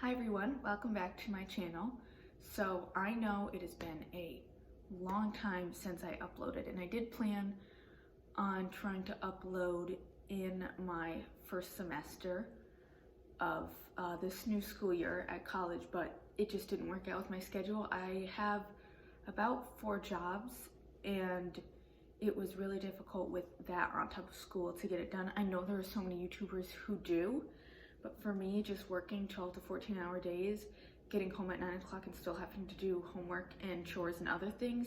Hi everyone, welcome back to my channel. So I know it has been a long time since I uploaded, and I did plan on trying to upload in my first semester of this new school year at college, but it just didn't work out with my schedule. I have about 4 jobs and it was really difficult with that on top of school to get it done. I know there are so many YouTubers who do, but for me, just working 12 to 14-hour days, getting home at 9 o'clock and still having to do homework and chores and other things,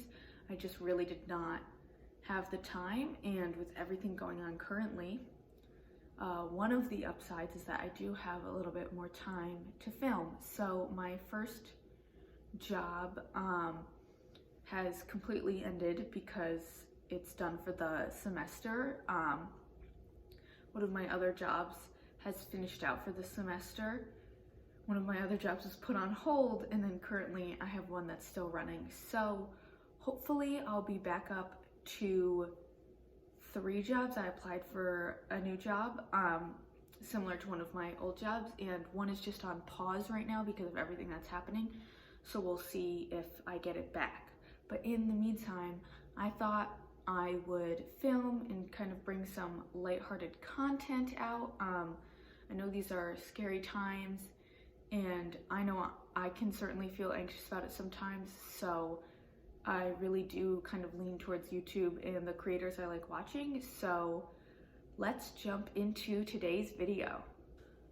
I just really did not have the time. And with everything going on currently, one of the upsides is that I do have a little bit more time to film. So my first job has completely ended because it's done for the semester. One of my other jobs has finished out for the semester. One of my other jobs was put on hold, and then currently I have one that's still running. So hopefully I'll be back up to 3 jobs. I applied for a new job, similar to one of my old jobs, and one is just on pause right now because of everything that's happening. So we'll see if I get it back. But in the meantime, I thought I would film and kind of bring some lighthearted content out. I know these are scary times, and I know I can certainly feel anxious about it sometimes, so I really do kind of lean towards YouTube and the creators I like watching. So let's jump into today's video.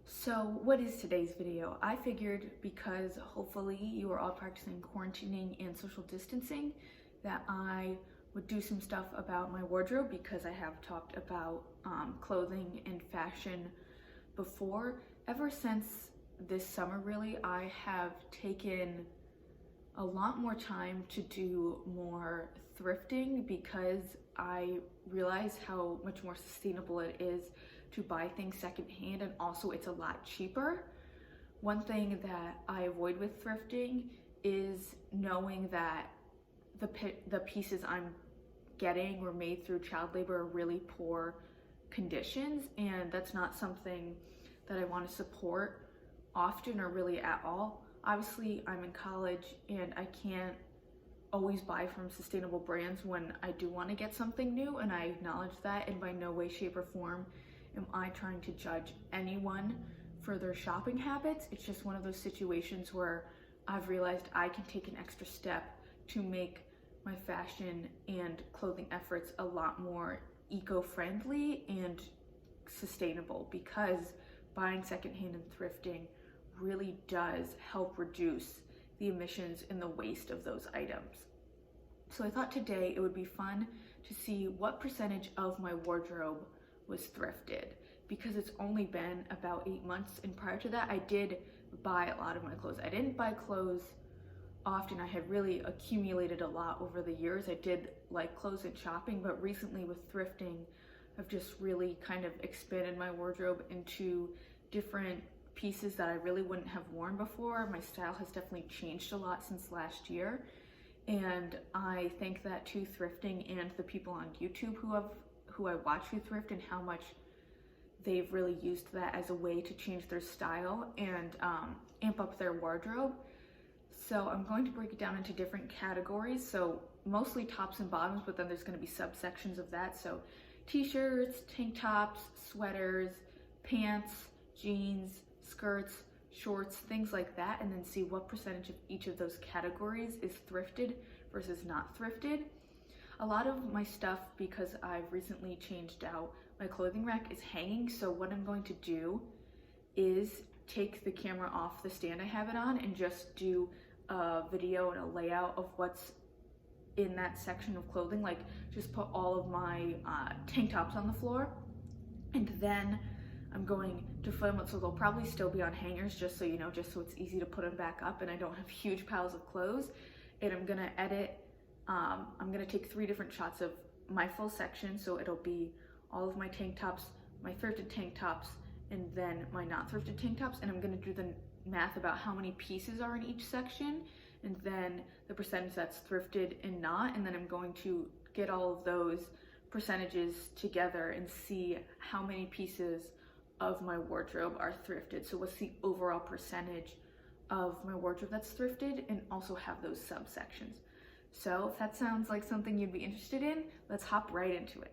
So what is today's video? I figured because hopefully you are all practicing quarantining and social distancing, that I would do some stuff about my wardrobe, because I have talked about clothing and fashion before. Ever since this summer, really, I have taken a lot more time to do more thrifting because I realize how much more sustainable it is to buy things secondhand, and also it's a lot cheaper. One thing that I avoid with thrifting is knowing that the pieces I'm getting were made through child labor or really poor conditions, and that's not something that I want to support often or really at all. Obviously, I'm in college and I can't always buy from sustainable brands when I do want to get something new, and I acknowledge that, and by no way, shape, or form am I trying to judge anyone for their shopping habits. It's just one of those situations where I've realized I can take an extra step to make my fashion and clothing efforts a lot more eco-friendly and sustainable, because buying secondhand and thrifting really does help reduce the emissions and the waste of those items. So I thought today it would be fun to see what percentage of my wardrobe was thrifted, because it's only been about 8 months, and prior to that I did buy a lot of my clothes. I didn't buy clothes often. I had really accumulated a lot over the years. I did like clothes and shopping, but recently with thrifting, I've just really kind of expanded my wardrobe into different pieces that I really wouldn't have worn before. My style has definitely changed a lot since last year, and I thank that to thrifting and the people on YouTube who I watch who thrift, and how much they've really used that as a way to change their style and amp up their wardrobe. So I'm going to break it down into different categories. So mostly tops and bottoms, but then there's going to be subsections of that. So t-shirts, tank tops, sweaters, pants, jeans, skirts, shorts, things like that, and then see what percentage of each of those categories is thrifted versus not thrifted. A lot of my stuff, because I've recently changed out my clothing rack, is hanging. So what I'm going to do is take the camera off the stand I have it on and just do a video and a layout of what's in that section of clothing, like just put all of my tank tops on the floor, and then I'm going to film it, so they'll probably still be on hangers, just so you know, just so it's easy to put them back up and I don't have huge piles of clothes. And I'm gonna edit, I'm gonna take 3 different shots of my full section, so it'll be all of my tank tops, my thrifted tank tops, and then my not thrifted tank tops, and I'm gonna do the math about how many pieces are in each section, and then the percentage that's thrifted and not, and then I'm going to get all of those percentages together and see how many pieces of my wardrobe are thrifted. So what's the overall percentage of my wardrobe that's thrifted and also have those subsections. So if that sounds like something you'd be interested in, let's hop right into it.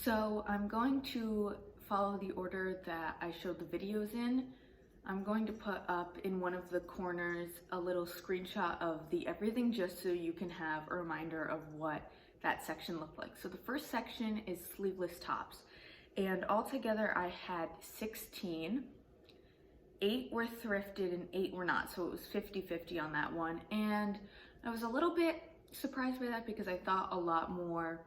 So I'm going to follow the order that I showed the videos in. I'm going to put up in one of the corners a little screenshot of the everything just so you can have a reminder of what that section looked like. So the first section is sleeveless tops, and altogether I had 16. 8 were thrifted and 8 were not, so it was 50-50 on that one. And I was a little bit surprised by that because I thought a lot more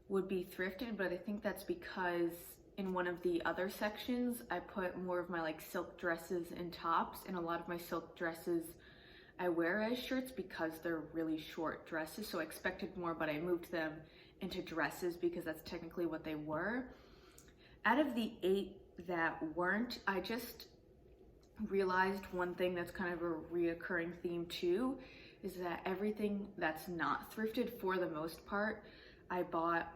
would be thrifted, but I think that's because in one of the other sections I put more of my like silk dresses and tops, and a lot of my silk dresses I wear as shirts because they're really short dresses, so I expected more, but I moved them into dresses because that's technically what they were. Out of the 8 that weren't, I just realized one thing that's kind of a reoccurring theme too, is that everything that's not thrifted, for the most part, I bought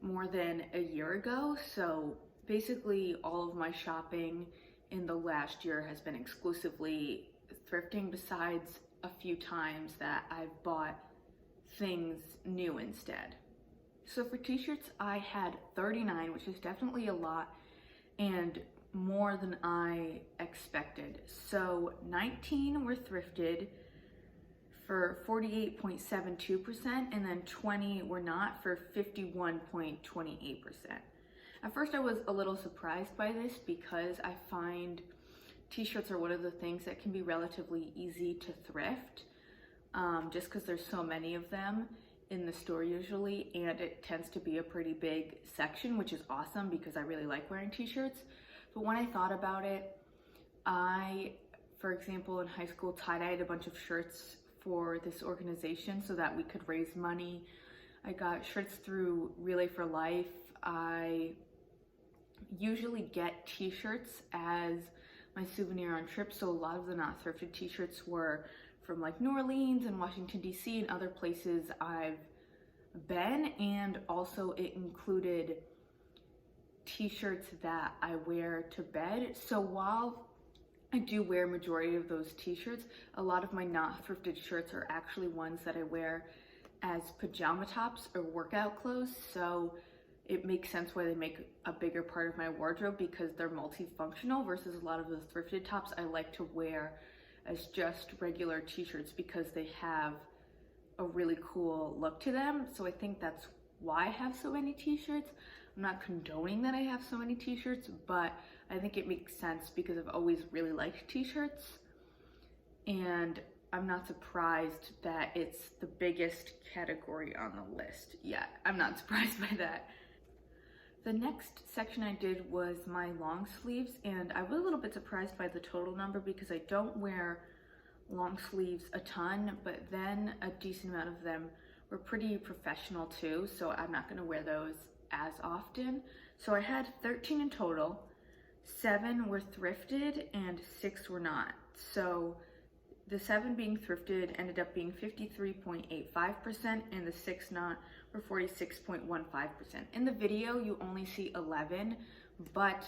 more than a year ago. So basically all of my shopping in the last year has been exclusively thrifting, besides a few times that I've bought things new instead. So for t-shirts, I had 39, which is definitely a lot and more than I expected. So 19 were thrifted for 48.72%, and then 20 were not for 51.28%. At first I was a little surprised by this because I find t-shirts are one of the things that can be relatively easy to thrift, just because there's so many of them in the store usually, and it tends to be a pretty big section, which is awesome because I really like wearing t-shirts. But when I thought about it, for example, in high school, tie-dyed a bunch of shirts for this organization so that we could raise money. I got shirts through Relay for Life. I usually get t-shirts as my souvenir on trips, so a lot of the not thrifted t-shirts were from like New Orleans and Washington DC and other places I've been, and also it included t-shirts that I wear to bed. So while I do wear majority of those t-shirts, a lot of my not thrifted shirts are actually ones that I wear as pajama tops or workout clothes. So it makes sense why they make a bigger part of my wardrobe, because they're multifunctional, versus a lot of the thrifted tops I like to wear as just regular t-shirts because they have a really cool look to them. So I think that's why I have so many t-shirts. I'm not condoning that I have so many t-shirts, but I think it makes sense because I've always really liked t-shirts, and I'm not surprised that it's the biggest category on the list yet. I'm not surprised by that. The next section I did was my long sleeves, and I was a little bit surprised by the total number because I don't wear long sleeves a ton, but then a decent amount of them were pretty professional too, so I'm not gonna wear those as often. So I had 13 in total, 7 were thrifted and 6 were not. So the 7 being thrifted ended up being 53.85% and the 6 not were 46.15%. In the video, you only see 11, but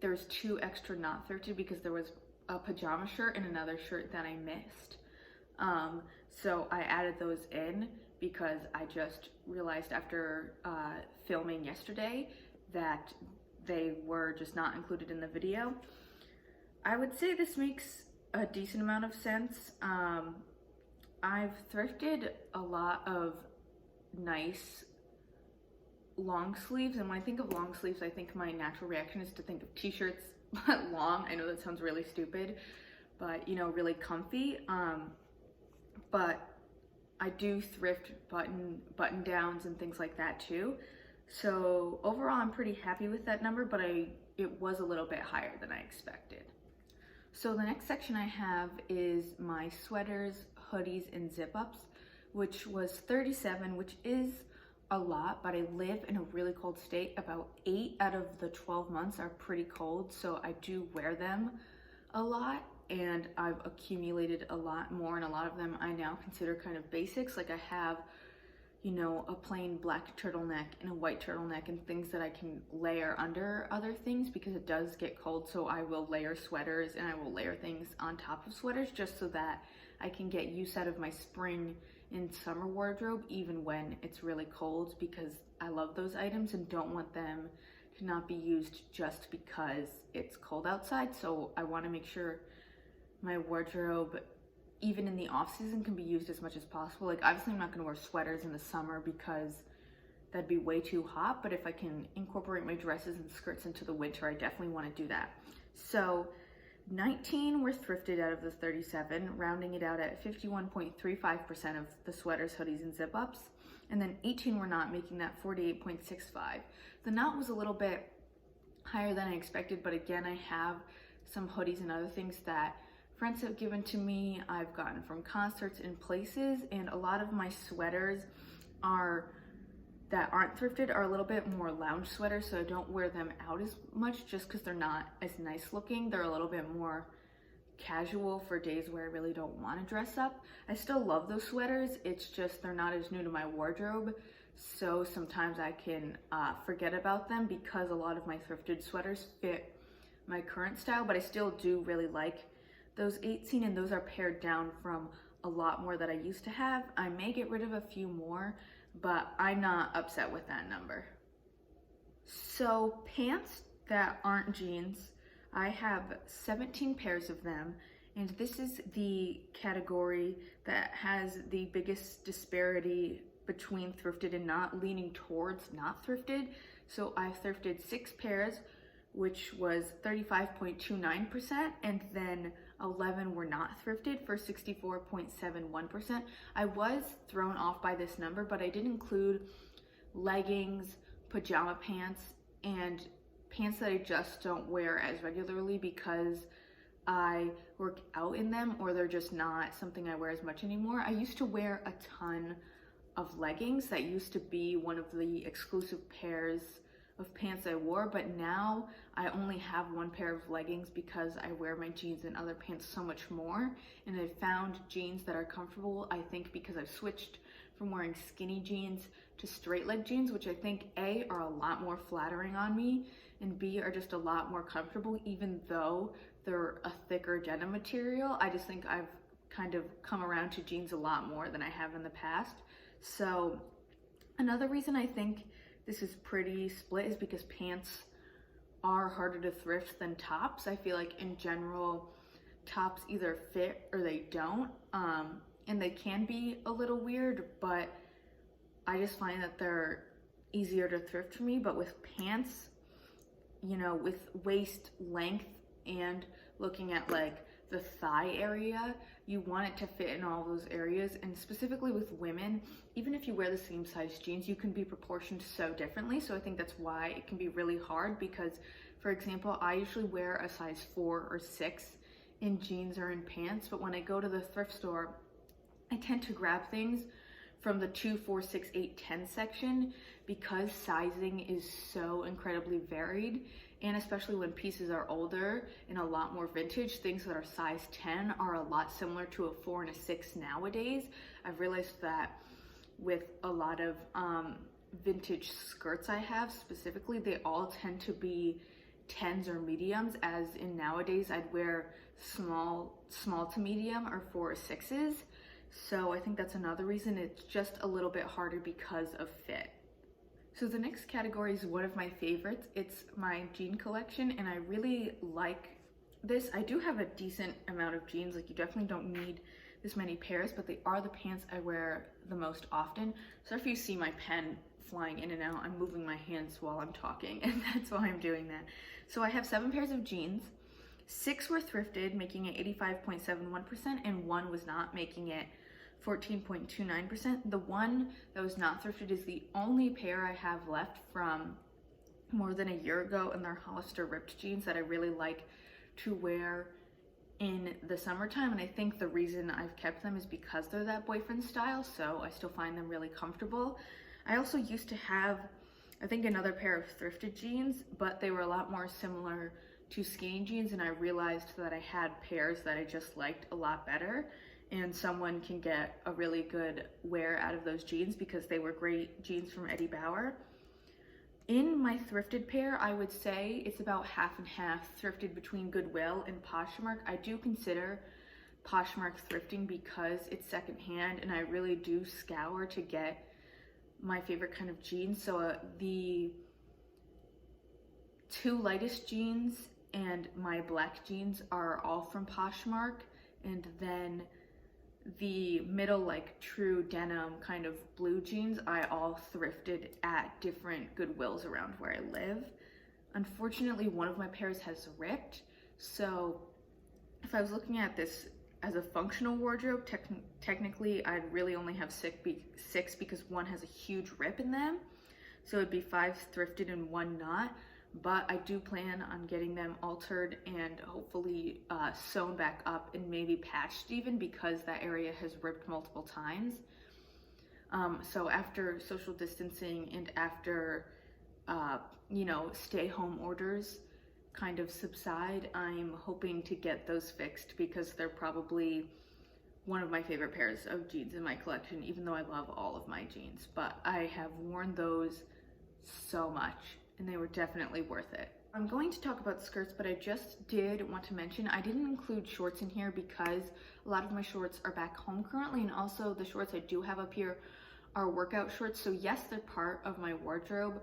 there's 2 extra not thrifted because there was a pajama shirt and another shirt that I missed. So I added those in because I just realized after filming yesterday that they were just not included in the video. I would say this makes a decent amount of sense. I've thrifted a lot of nice long sleeves, and when I think of long sleeves, I think my natural reaction is to think of t-shirts, but long. I know that sounds really stupid, but you know, really comfy. But I do thrift button downs and things like that too. So overall, I'm pretty happy with that number, but it was a little bit higher than I expected. So the next section I have is my sweaters, hoodies, and zip-ups, which was 37, which is a lot, but I live in a really cold state. About 8 out of the 12 months are pretty cold, so I do wear them a lot, and I've accumulated a lot more, and a lot of them I now consider kind of basics. Like I have, you know, a plain black turtleneck and a white turtleneck and things that I can layer under other things because it does get cold. So I will layer sweaters and I will layer things on top of sweaters just so that I can get use out of my spring and summer wardrobe even when it's really cold, because I love those items and don't want them to not be used just because it's cold outside. So I want to make sure my wardrobe, even in the off season, can be used as much as possible. Like obviously I'm not going to wear sweaters in the summer because that'd be way too hot, but if I can incorporate my dresses and skirts into the winter, I definitely want to do that. So 19 were thrifted out of the 37, rounding it out at 51.35% of the sweaters, hoodies, and zip-ups. And then 18 were not, making that 48.65. The not was a little bit higher than I expected, but again, I have some hoodies and other things that friends have given to me, I've gotten from concerts and places, and a lot of my sweaters that aren't thrifted are a little bit more lounge sweaters, so I don't wear them out as much just because they're not as nice looking. They're a little bit more casual for days where I really don't want to dress up. I still love those sweaters, it's just they're not as new to my wardrobe, so sometimes I can forget about them because a lot of my thrifted sweaters fit my current style, but I still do really like those 18, and those are pared down from a lot more that I used to have. I may get rid of a few more, but I'm not upset with that number. So pants that aren't jeans, I have 17 pairs of them, and this is the category that has the biggest disparity between thrifted and not, leaning towards not thrifted. So I thrifted 6 pairs, which was 35.29%, and then 11 were not thrifted for 64.71%. I was thrown off by this number, but I did include leggings, pajama pants, and pants that I just don't wear as regularly because I work out in them or they're just not something I wear as much anymore. I used to wear a ton of leggings. That used to be one of the exclusive pairs of pants I wore, but now I only have 1 pair of leggings because I wear my jeans and other pants so much more, and I've found jeans that are comfortable, I think because I've switched from wearing skinny jeans to straight leg jeans, which I think A, are a lot more flattering on me, and B, are just a lot more comfortable even though they're a thicker denim material. I just think I've kind of come around to jeans a lot more than I have in the past. So another reason I think this is pretty split is because pants are harder to thrift than tops. I feel like in general, tops either fit or they don't, and they can be a little weird, but I just find that they're easier to thrift for me. But with pants, you know, with waist length and looking at like the thigh area, you want it to fit in all those areas. And specifically with women, even if you wear the same size jeans, you can be proportioned so differently. So I think that's why it can be really hard, because for example, I usually wear a size 4 or 6 in jeans or in pants, but when I go to the thrift store, I tend to grab things from the 2, 4, 6, 8, 10 section, because sizing is so incredibly varied, and especially when pieces are older and a lot more vintage, things that are size 10 are a lot similar to a 4 and a 6 nowadays. I've realized that with a lot of vintage skirts I have specifically, they all tend to be 10s or mediums, as in nowadays I'd wear small to medium or 4 or 6s. So I think that's another reason it's just a little bit harder because of fit. So the next category is one of my favorites. It's my jean collection, and I really like this. I do have a decent amount of jeans. Like, you definitely don't need this many pairs, but they are the pants I wear the most often. So if you see my pen flying in and out, I'm moving my hands while I'm talking, and that's why I'm doing that. So I have 7 pairs of jeans. 6 were thrifted, making it 85.71%, and 1 was not, making it 14.29%. The one that was not thrifted is the only pair I have left from more than a year ago, and they're Hollister ripped jeans that I really like to wear in the summertime, and I think the reason I've kept them is because they're that boyfriend style, so I still find them really comfortable. I also used to have, I think, another pair of thrifted jeans, but they were a lot more similar to skinny jeans, and I realized that I had pairs that I just liked a lot better, and someone can get a really good wear out of those jeans because they were great jeans from Eddie Bauer. In my thrifted pair, I would say it's about half and half thrifted between Goodwill and Poshmark. I do consider Poshmark thrifting because it's secondhand, and I really do scour to get my favorite kind of jeans. So the 2 lightest jeans and my black jeans are all from Poshmark, and then the middle, like, true denim kind of blue jeans I all thrifted at different Goodwills around where I live. Unfortunately, one of my pairs has ripped, so if I was looking at this as a functional wardrobe, technically I'd really only have 6 because 1 has a huge rip in them, so it'd be 5 thrifted and 1 not. But I do plan on getting them altered and hopefully sewn back up and maybe patched even, because that area has ripped multiple times. So after social distancing and after, stay home orders kind of subside, I'm hoping to get those fixed because they're probably one of my favorite pairs of jeans in my collection, even though I love all of my jeans. But I have worn those so much, and they were definitely worth it. I'm going to talk about skirts, but I just did want to mention I didn't include shorts in here because a lot of my shorts are back home currently, and also the shorts I do have up here are workout shorts. So yes, they're part of my wardrobe,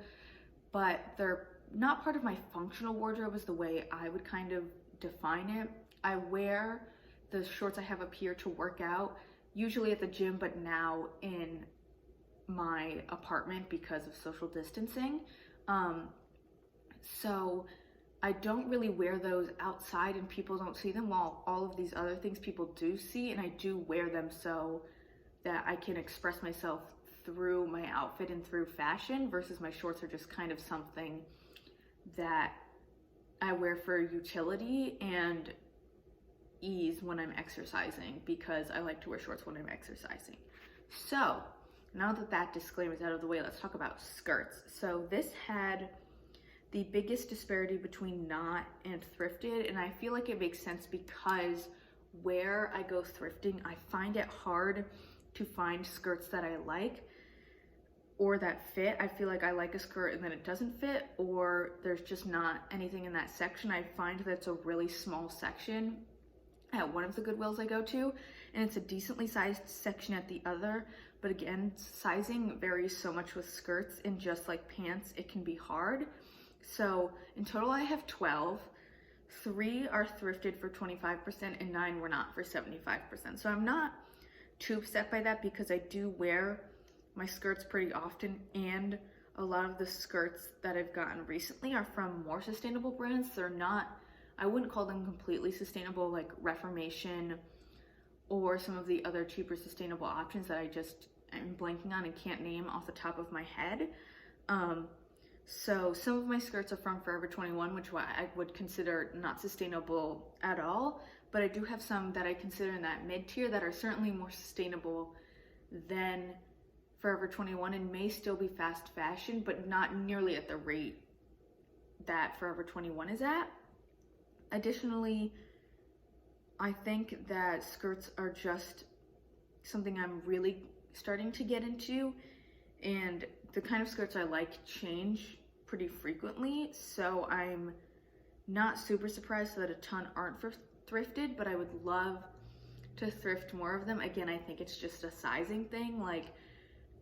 but they're not part of my functional wardrobe is the way I would kind of define it. I wear the shorts I have up here to work out, usually at the gym, but now in my apartment because of social distancing. So I don't really wear those outside and people don't see them, while all of these other things people do see, and I do wear them so that I can express myself through my outfit and through fashion, versus my shorts are just kind of something that I wear for utility and ease when I'm exercising, because I like to wear shorts when I'm exercising. So now that that disclaimer is out of the way, let's talk about skirts. So this had the biggest disparity between not and thrifted, and I feel like it makes sense because where I go thrifting, I find it hard to find skirts that I like or that fit. I feel like I like a skirt and then it doesn't fit, or there's just not anything in that section. I find that it's a really small section at one of the Goodwills I go to, and it's a decently sized section at the other. But again, sizing varies so much with skirts, and just like pants, it can be hard. So in total I have 12. 3 are thrifted for 25% and 9 were not for 75%. So I'm not too upset by that because I do wear my skirts pretty often, and a lot of the skirts that I've gotten recently are from more sustainable brands. They're not, I wouldn't call them completely sustainable, like Reformation or some of the other cheaper sustainable options that I just am blanking on and can't name off the top of my head. So some of my skirts are from Forever 21, which I would consider not sustainable at all, but I do have some that I consider in that mid-tier that are certainly more sustainable than Forever 21 and may still be fast fashion, but not nearly at the rate that Forever 21 is at. Additionally, I think that skirts are just something I'm really starting to get into, and the kind of skirts I like change pretty frequently, so I'm not super surprised that a ton aren't thrifted, but I would love to thrift more of them. Again, I think it's just a sizing thing. Like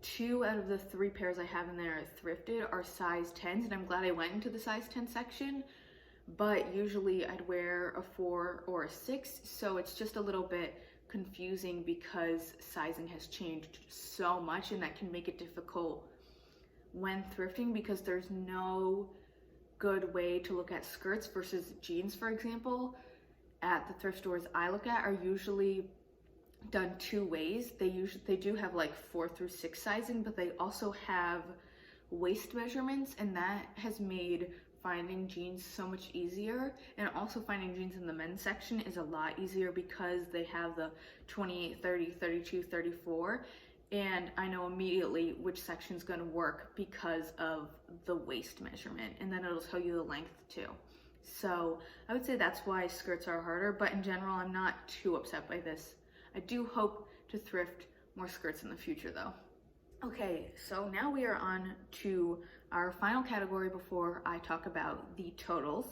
2 out of the 3 pairs I have in there thrifted are size 10s, and I'm glad I went into the size 10 section, but usually I'd wear a 4 or a 6, so it's just a little bit confusing because sizing has changed so much, and that can make it difficult when thrifting because there's no good way to look at skirts versus jeans, for example. At the thrift stores I look at are usually done 2 ways. They do have like 4 through 6 sizing, but they also have waist measurements, and that has made finding jeans so much easier. And also finding jeans in the men's section is a lot easier because they have the 28, 30, 32, 34, and I know immediately which section's gonna work because of the waist measurement, and then it'll tell you the length too. So I would say that's why skirts are harder, but in general, I'm not too upset by this. I do hope to thrift more skirts in the future though. Okay, so now we are on to our final category before I talk about the totals.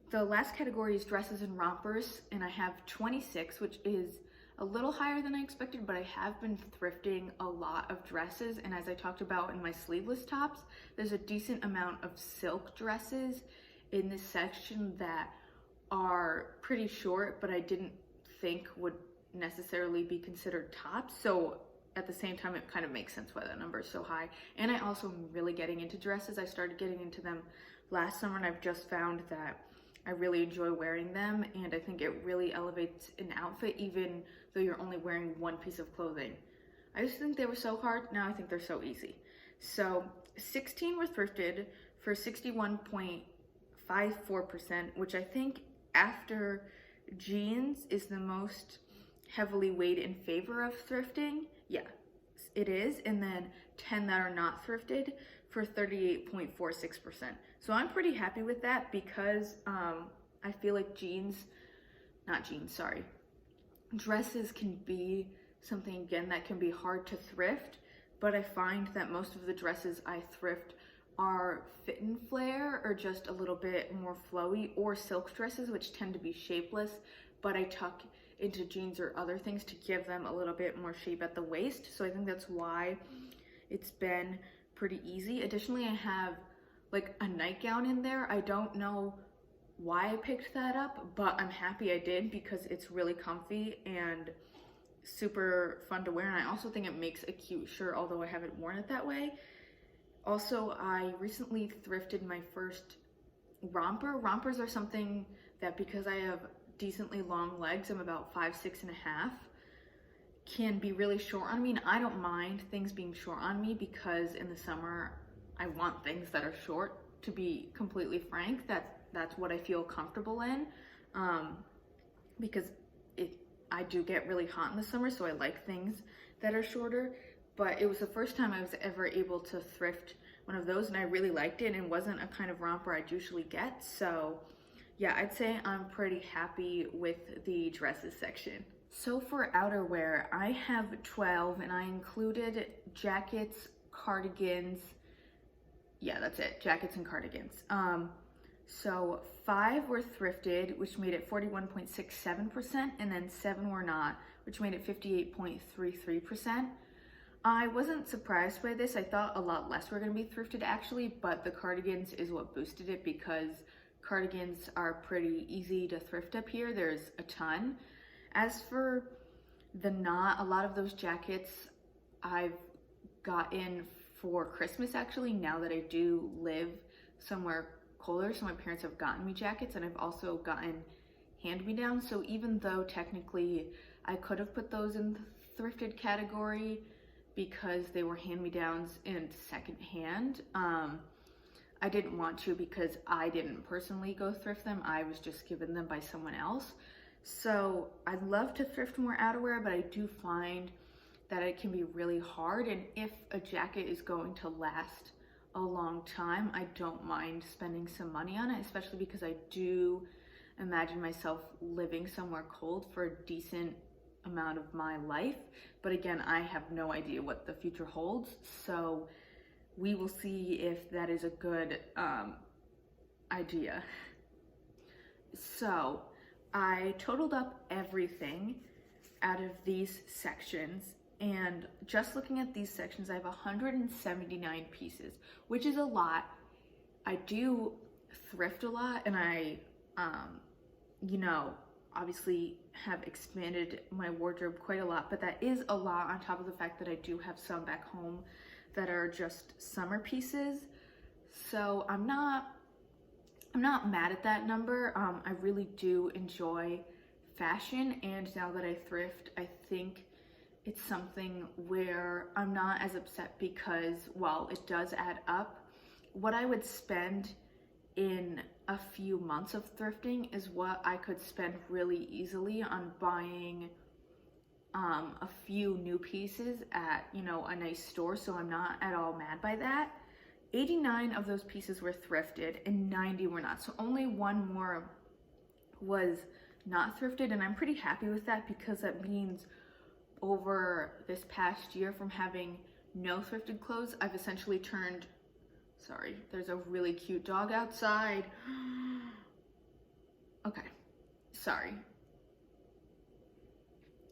The last category is dresses and rompers, and I have 26, which is a little higher than I expected, but I have been thrifting a lot of dresses, and as I talked about in my sleeveless tops, there's a decent amount of silk dresses in this section that are pretty short, but I didn't think would necessarily be considered tops. So at the same time, it kind of makes sense why that number is so high. And I also am really getting into dresses. I started getting into them last summer, and I've just found that I really enjoy wearing them, and I think it really elevates an outfit even though you're only wearing one piece of clothing. I used to think they were so hard, now I think they're so easy. So 16 were thrifted for 61.54%, which I think after jeans is the most heavily weighed in favor of thrifting. Yeah, it is. And then 10 that are not thrifted for 38.46%. So I'm pretty happy with that because I feel like dresses can be something, again, that can be hard to thrift, but I find that most of the dresses I thrift are fit and flare or just a little bit more flowy, or silk dresses, which tend to be shapeless, but I tuck into jeans or other things to give them a little bit more shape at the waist. So I think that's why it's been pretty easy. Additionally, I have like a nightgown in there. I don't know why I picked that up, but I'm happy I did because it's really comfy and super fun to wear. And I also think it makes a cute shirt, although I haven't worn it that way. Also, I recently thrifted my first romper. Rompers are something that, because I have decently long legs, I'm about 5'6.5", can be really short on me, and I don't mind things being short on me because in the summer I want things that are short. To be completely frank, that's what I feel comfortable in, because I do get really hot in the summer, so I like things that are shorter. But it was the first time I was ever able to thrift one of those, and I really liked it, and it wasn't a kind of romper I'd usually get. So yeah, I'd say I'm pretty happy with the dresses section. So for outerwear, I have 12, and I included jackets, cardigans. Yeah, that's it, jackets and cardigans. So 5 were thrifted, which made it 41.67%, and then 7 were not, which made it 58.33%. I wasn't surprised by this. I thought a lot less were gonna be thrifted actually, but the cardigans is what boosted it because cardigans are pretty easy to thrift up here. There's a ton. As for the not, a lot of those jackets I've got in for Christmas actually, now that I do live somewhere colder. So my parents have gotten me jackets, and I've also gotten hand-me-downs. So even though technically I could have put those in the thrifted category because they were hand-me-downs and secondhand, I didn't want to because I didn't personally go thrift them. I was just given them by someone else. So I'd love to thrift more outerwear, but I do find that it can be really hard, and if a jacket is going to last a long time, I don't mind spending some money on it, especially because I do imagine myself living somewhere cold for a decent amount of my life. But again, I have no idea what the future holds, so we will see if that is a good idea. So I totaled up everything out of these sections, and just looking at these sections, I have 179 pieces, which is a lot. I do thrift a lot, and I, you know, obviously have expanded my wardrobe quite a lot, but that is a lot on top of the fact that I do have some back home that are just summer pieces. So I'm not mad at that number. I really do enjoy fashion, and now that I thrift, I think it's something where I'm not as upset, because while it does add up, what I would spend in a few months of thrifting is what I could spend really easily on buying a few new pieces at, you know, a nice store. So I'm not at all mad by that. 89 of those pieces were thrifted and 90 were not. So only one more was not thrifted, and I'm pretty happy with that, because that means over this past year, from having no thrifted clothes, I've essentially turned, sorry, there's a really cute dog outside. Okay, sorry.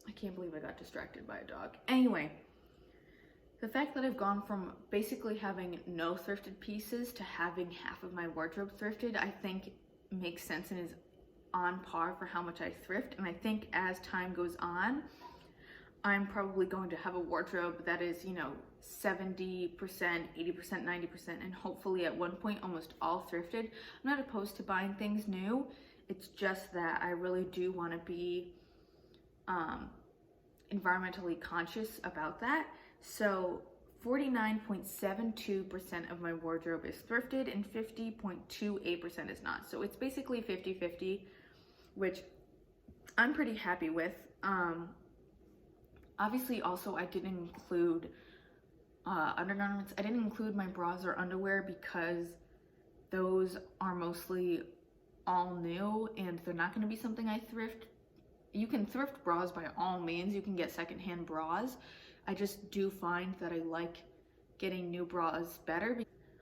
I can't believe I got distracted by a dog. Anyway, the fact that I've gone from basically having no thrifted pieces to having half of my wardrobe thrifted, I think makes sense and is on par for how much I thrift. And I think as time goes on, I'm probably going to have a wardrobe that is, you know, 70%, 80%, 90%, and hopefully at one point almost all thrifted. I'm not opposed to buying things new. It's just that I really do want to be environmentally conscious about that. So 49.72% of my wardrobe is thrifted and 50.28% is not. So it's basically 50-50, which I'm pretty happy with. Obviously, also, I didn't include undergarments. I didn't include my bras or underwear because those are mostly all new and they're not going to be something I thrift. You can thrift bras by all means. You can get secondhand bras. I just do find that I like getting new bras better.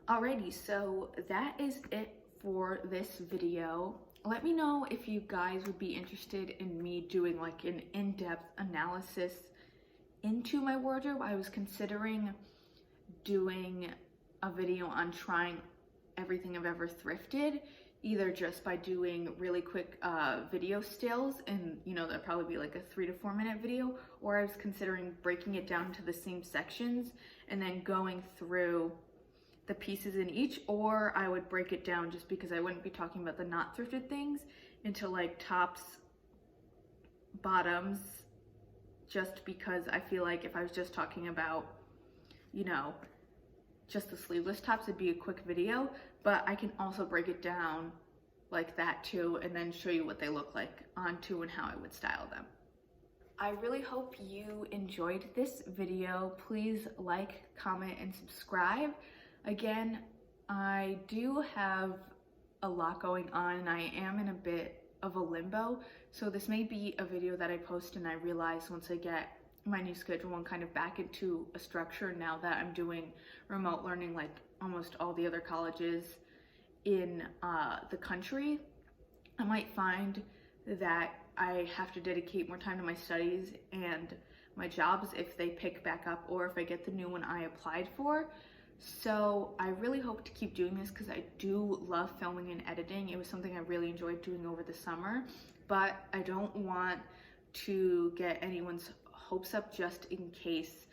Alrighty, so that is it for this video. Let me know if you guys would be interested in me doing like an in-depth analysis into my wardrobe. I was considering doing a video on trying everything I've ever thrifted, either just by doing really quick video stills, and you know, that'd probably be like a 3 to 4 minute video, or I was considering breaking it down to the same sections and then going through the pieces in each, or I would break it down just because I wouldn't be talking about the not thrifted things into like tops, bottoms, just because I feel like if I was just talking about, you know, just the sleeveless tops, it'd be a quick video, but I can also break it down like that too, and then show you what they look like onto and how I would style them. I really hope you enjoyed this video. Please like, comment, and subscribe. Again, I do have a lot going on and I am in a bit of a limbo, so this may be a video that I post and I realize once I get my new schedule and kind of back into a structure now that I'm doing remote learning like almost all the other colleges in the country. I might find that I have to dedicate more time to my studies and my jobs if they pick back up, or if I get the new one I applied for. So I really hope to keep doing this because I do love filming and editing. It was something I really enjoyed doing over the summer, but I don't want to get anyone's hopes up just in case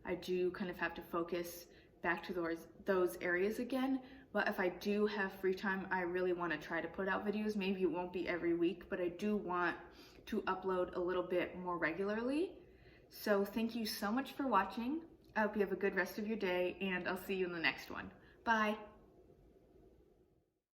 I do kind of have to focus back to those areas again. But if I do have free time, I really want to try to put out videos. Maybe it won't be every week, but I do want to upload a little bit more regularly. So thank you so much for watching. I hope you have a good rest of your day, and I'll see you in the next one. Bye.